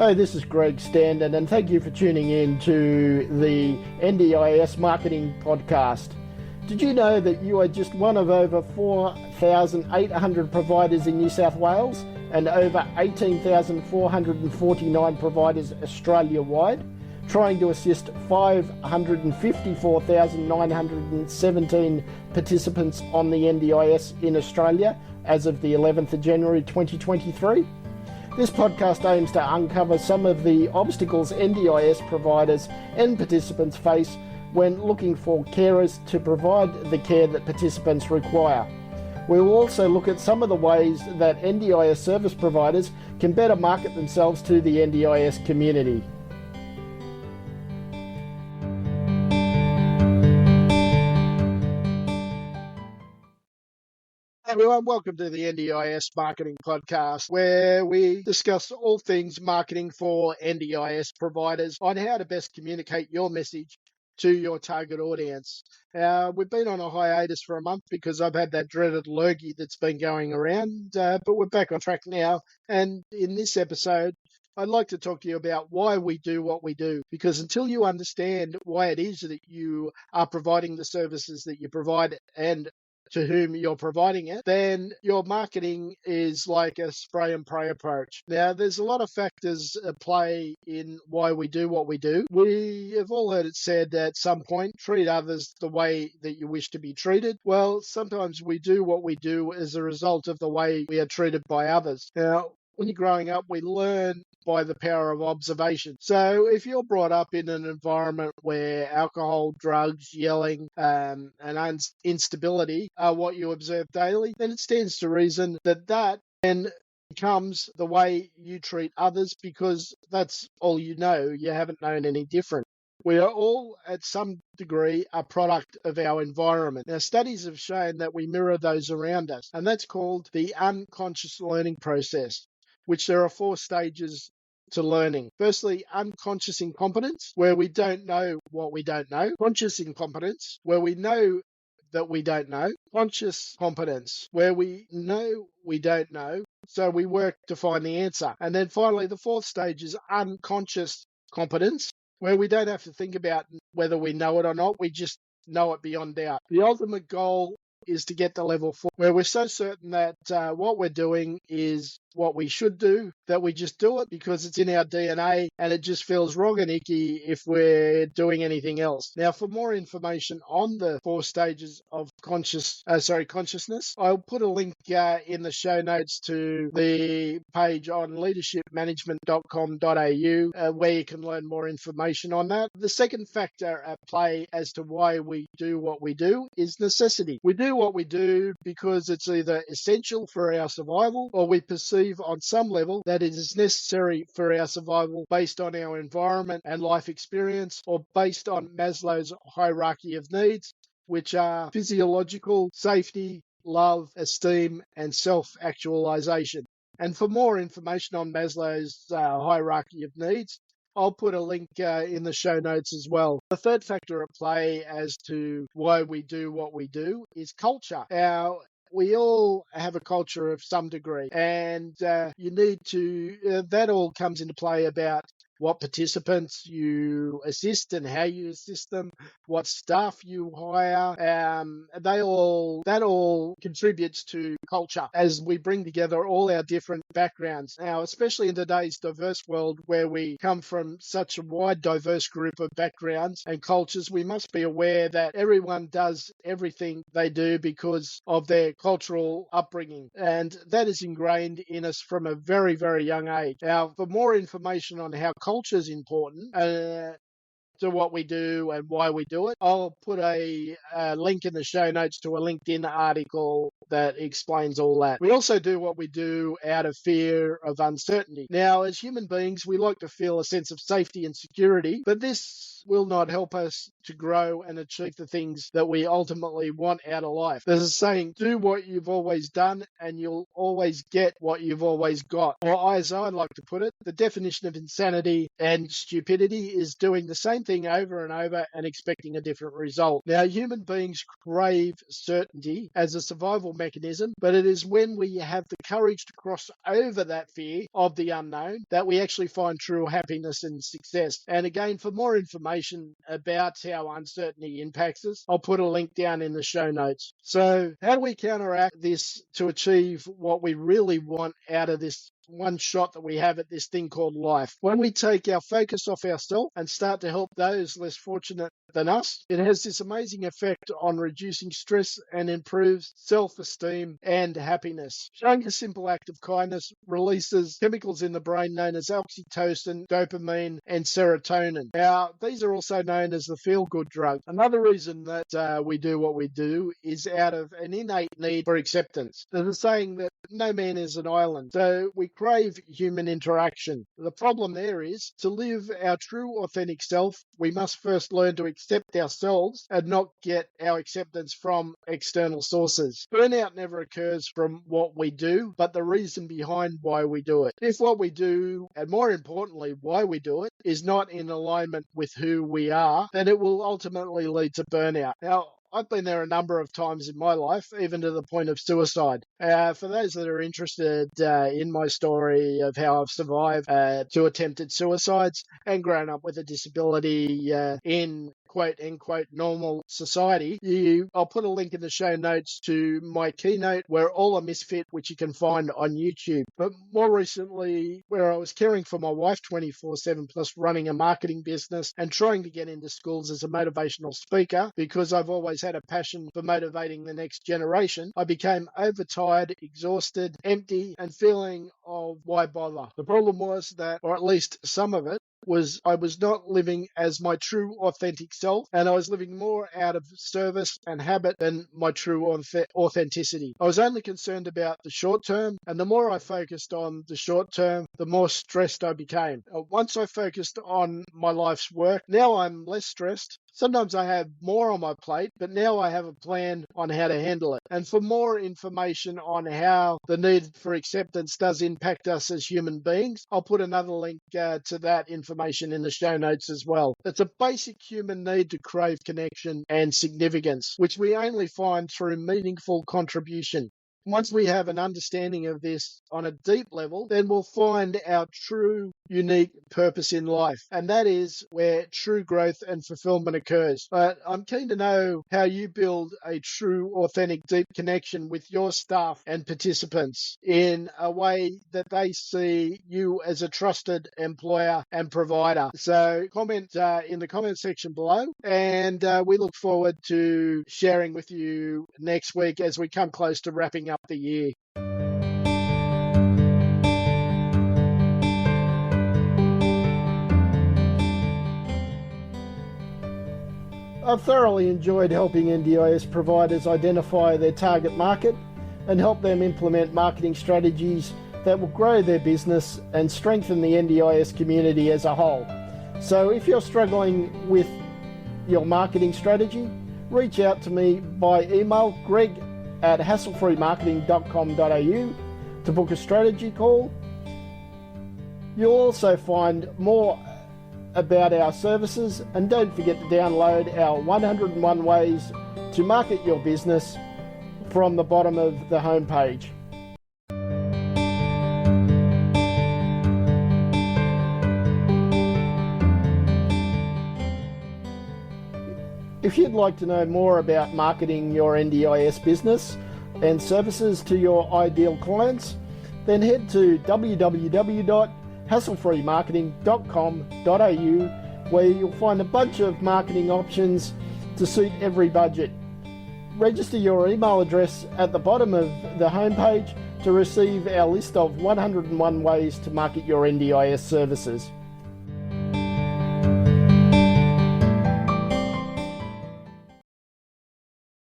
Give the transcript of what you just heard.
Hi, this is Greg Standen, and thank you for tuning in to the NDIS Marketing Podcast. Did you know that you are just one of over 4,800 providers in New South Wales and over 18,449 providers Australia-wide, trying to assist 554,917 participants on the NDIS in Australia as of the 11th of January 2023? This podcast aims to uncover some of the obstacles NDIS providers and participants face when looking for carers to provide the care that participants require. We will also look at some of the ways that NDIS service providers can better market themselves to the NDIS community. Everyone, welcome to the NDIS Marketing Podcast, where we discuss all things marketing for NDIS providers on how to best communicate your message to your target audience. We've been on a hiatus for a month because I've had that dreaded lurgy that's been going around, but we're back on track now. And in this episode, I'd like to talk to you about why we do what we do, because until you understand why it is that you are providing the services that you provide and to whom you're providing it, then your marketing is like a spray and pray approach. Now, there's a lot of factors at play in why we do what we do. We have all heard it said at some point, treat others the way that you wish to be treated. Well, sometimes we do what we do as a result of the way we are treated by others. Now, when you're growing up, we learn by the power of observation. So if you're brought up in an environment where alcohol, drugs, yelling, and instability are what you observe daily, then it stands to reason that then becomes the way you treat others, because that's all you know. You haven't known any different. We are all, at some degree, a product of our environment. Now, studies have shown that we mirror those around us, and that's called the unconscious learning process, which there are 4 stages to learning. Firstly, unconscious incompetence, where we don't know what we don't know. Conscious incompetence, where we know that we don't know. Conscious competence, where we know we don't know, so we work to find the answer. And then finally, the 4th stage is unconscious competence, where we don't have to think about whether we know it or not. We just know it beyond doubt. The ultimate goal is to get to level 4, where we're so certain that what we're doing is what we should do, that we just do it because it's in our DNA, and it just feels wrong and icky if we're doing anything else. Now, for more information on the 4 stages of consciousness, I'll put a link in the show notes to the page on leadershipmanagement.com.au where you can learn more information on that. The second factor at play as to why we do what we do is necessity. We do what we do because it's either essential for our survival, or we perceive on some level that it is necessary for our survival based on our environment and life experience, or based on Maslow's hierarchy of needs, which are physiological, safety, love, esteem, and self-actualization. And for more information on Maslow's hierarchy of needs, I'll put a link in the show notes as well. The third factor at play as to why we do what we do is culture. We all have a culture of some degree, and you need to, that all comes into play about what participants you assist and how you assist them, what staff you hire. That all contributes to culture as we bring together all our different backgrounds. Now, especially in today's diverse world where we come from such a wide, diverse group of backgrounds and cultures, we must be aware that everyone does everything they do because of their cultural upbringing, and that is ingrained in us from a very, very young age. Now, for more information on how culture is important to what we do and why we do it, I'll put a link in the show notes to a LinkedIn article that explains all that. We also do what we do out of fear of uncertainty. Now, as human beings, we like to feel a sense of safety and security, but this will not help us to grow and achieve the things that we ultimately want out of life. There's a saying, do what you've always done and you'll always get what you've always got. Or as I'd like to put it, the definition of insanity and stupidity is doing the same thing over and over and expecting a different result. Now, human beings crave certainty as a survival mechanism, but it is when we have the courage to cross over that fear of the unknown that we actually find true happiness and success. And again, for more information about how uncertainty impacts us, I'll put a link down in the show notes. So how do we counteract this to achieve what we really want out of this one shot that we have at this thing called life? When we take our focus off ourselves and start to help those less fortunate than us, it has this amazing effect on reducing stress and improves self-esteem and happiness. Showing a simple act of kindness releases chemicals in the brain known as oxytocin, dopamine, and serotonin. Now, these are also known as the feel-good drug. Another reason that we do what we do is out of an innate need for acceptance. There's a saying that no man is an island, so we crave human interaction. The problem there is, to live our true authentic self, we must first learn to accept ourselves and not get our acceptance from external sources. Burnout never occurs from what we do, but the reason behind why we do it. If what we do, and more importantly, why we do it, is not in alignment with who we are, then it will ultimately lead to burnout. Now, I've been there a number of times in my life, even to the point of suicide. For those that are interested in my story of how I've survived 2 attempted suicides and grown up with a disability in quote-unquote normal society, I'll put a link in the show notes to my keynote, We're All a Misfit, which you can find on YouTube. But more recently, where I was caring for my wife 24/7 plus running a marketing business and trying to get into schools as a motivational speaker, because I've always had a passion for motivating the next generation, I became overtired, exhausted, empty, and feeling of why bother. The problem was that, or at least some of it, was I was not living as my true authentic self, and I was living more out of service and habit than my true authenticity. I was only concerned about the short term, and the more I focused on the short term, the more stressed I became. Once I focused on my life's work, now I'm less stressed. Sometimes I have more on my plate, but now I have a plan on how to handle it. And for more information on how the need for acceptance does impact us as human beings, I'll put another link to that information in the show notes as well. It's a basic human need to crave connection and significance, which we only find through meaningful contribution. Once we have an understanding of this on a deep level, then we'll find our true, unique purpose in life. And that is where true growth and fulfillment occurs. But I'm keen to know how you build a true, authentic, deep connection with your staff and participants in a way that they see you as a trusted employer and provider. So comment in the comment section below, and we look forward to sharing with you next week as we come close to wrapping up the year. I've thoroughly enjoyed helping NDIS providers identify their target market and help them implement marketing strategies that will grow their business and strengthen the NDIS community as a whole. So if you're struggling with your marketing strategy, reach out to me by email, greg@hasslefreemarketing.com.au, to book a strategy call. You'll also find more about our services, and don't forget to download our 101 Ways to Market Your Business from the bottom of the homepage. If you'd like to know more about marketing your NDIS business and services to your ideal clients, then head to www.hasslefreemarketing.com.au, where you'll find a bunch of marketing options to suit every budget. Register your email address at the bottom of the homepage to receive our list of 101 ways to market your NDIS services.